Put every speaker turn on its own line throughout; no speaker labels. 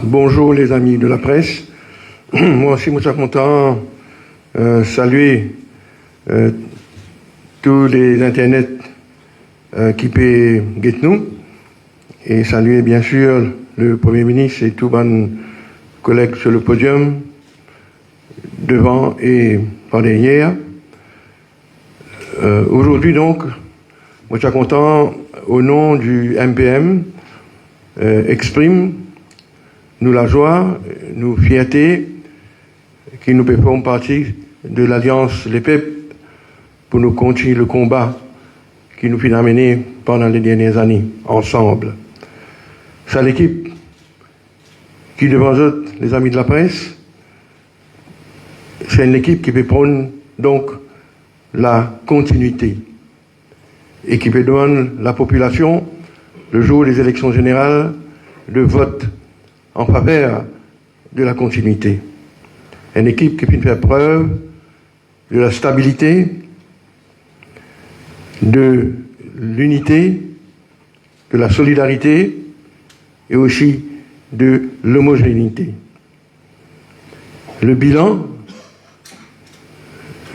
Bonjour les amis de la presse. Moi aussi, je suis content de saluer tous les internets qui peuvent guetter nous et saluer bien sûr le Premier ministre et tous mes collègues sur le podium, devant et par derrière. Aujourd'hui donc, moi je suis content au nom du MPM exprime nous la joie, nous fierté qui nous faisons partie de l'Alliance Les Peuples pour nous continuer le combat qui nous a mené pendant les dernières années ensemble. C'est l'équipe qui devant eux, les amis de la presse, c'est une équipe qui peut prendre donc la continuité et qui peut donner la population le jour des élections générales le vote en faveur de la continuité. Une équipe qui peut faire preuve de la stabilité, de l'unité, de la solidarité et aussi de l'homogénéité. Le bilan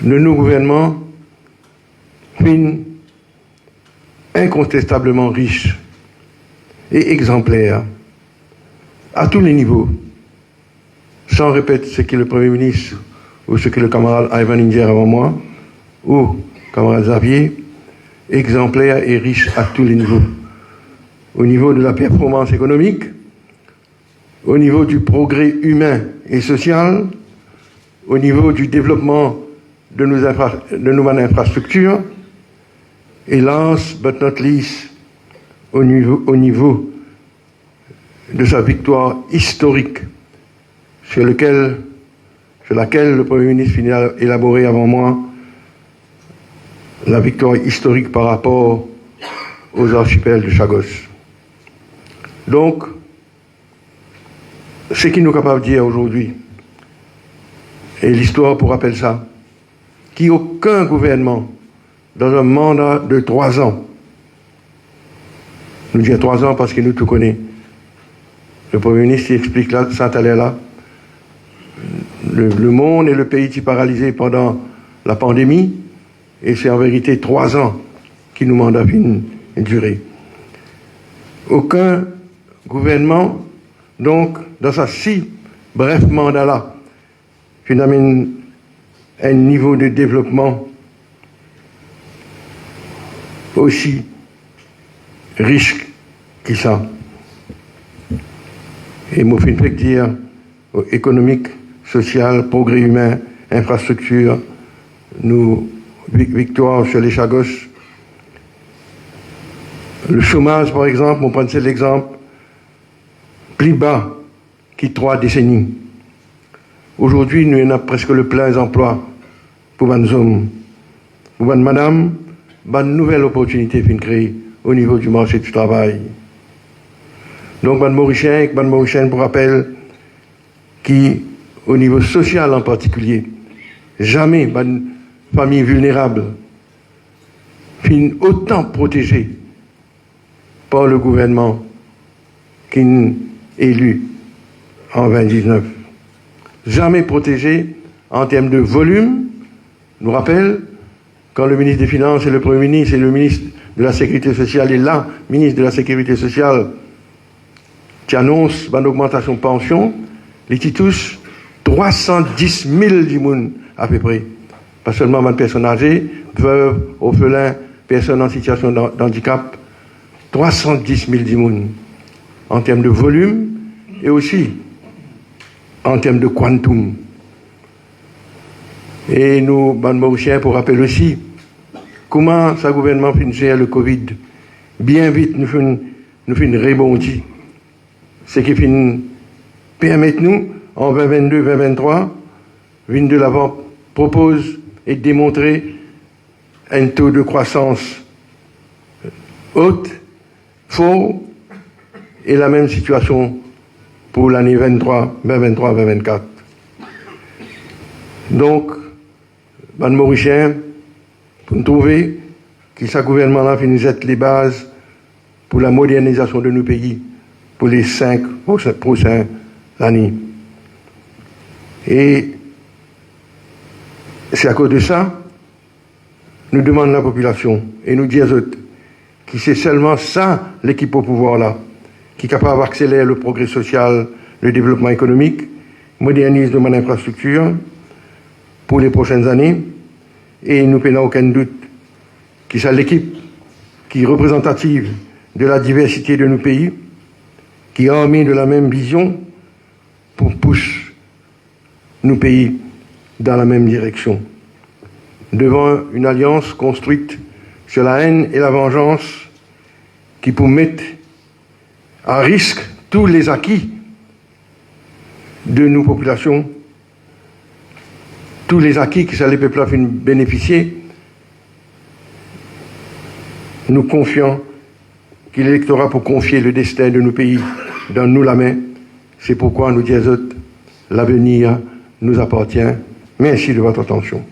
de nos gouvernements est incontestablement riche et exemplaire à tous les niveaux, sans répéter ce que le Premier ministre ou ce que le camarade Ivan Indier avant moi, ou camarade Xavier, exemplaire et riche à tous les niveaux. Au niveau de la performance économique, au niveau du progrès humain et social, au niveau du développement de nos infrastructures, et last but not least, au niveau de sa victoire historique sur laquelle le Premier ministre finit à élaborer avant moi la victoire historique par rapport aux archipels de Chagos. Donc, ce qu'il nous est capable de dire aujourd'hui, et l'histoire pour rappeler ça, qu'aucun gouvernement, dans un mandat de 3 ans, nous dit 3 ans parce qu'il nous tout connaît, le Premier ministre explique là, ça allait là, le monde et le pays étaient paralysés pendant la pandémie, et c'est en vérité 3 ans qui nous mandat une durée. Aucun gouvernement, donc, dans sa si bref mandat-là, finalement, un niveau de développement aussi riche que ça. Et moi, je dire économique, social, progrès humain, infrastructure, nous, victoire sur les Chagos. Le chômage, par exemple, on prend l'exemple, plus bas qu'il 3 décennies. Aujourd'hui, nous avons presque le plein emploi pour les hommes, pour les madame, une nouvelle opportunité de créer au niveau du marché du travail. Donc, les Mauriciens, pour rappel, qui, au niveau social en particulier, jamais une famille vulnérable fin autant protégée par le gouvernement qui est élu en 2019. Jamais protégée en termes de volume. Je nous rappelle, quand le ministre des Finances et le Premier ministre et le ministre de la Sécurité sociale et la ministre de la Sécurité sociale qui annonce une augmentation de pension, les tous 310 000 dimoun à peu près. Pas seulement une personne âgée, veuve, orphelin, personnes en situation d'handicap, 310 000 dimoun en termes de volume et aussi en termes de quantum. Et nous, ban Mauriciens, pour rappel aussi, comment ce gouvernement finit le Covid. Bien vite, nous faisons rebondir. Ce qui permet nous, en 2022-2023, Vine de l'Avant propose et démontrer un taux de croissance haute, fort, et la même situation pour l'année 2023-2024. Donc, ban Mauricien, pour nous trouver que ce gouvernement-là finit les bases pour la modernisation de nos pays, pour les 5 prochaines années. Et c'est à cause de ça, nous demandons la population, et nous disons que c'est seulement ça, l'équipe au pouvoir là, qui est capable d'accélérer le progrès social, le développement économique, modernisement de l'infrastructure pour les prochaines années, et nous n'avons aucun doute que c'est l'équipe qui est représentative de la diversité de nos pays, qui est armée de la même vision pour pousser nos pays dans la même direction. Devant une alliance construite sur la haine et la vengeance qui pour mettre à risque tous les acquis de nos populations, tous les acquis que les peuples ont bénéficier, nous confions que l'électorat pour confier le destin de nos pays dans nous la main. C'est pourquoi nous disons l'avenir nous appartient. Merci de votre attention.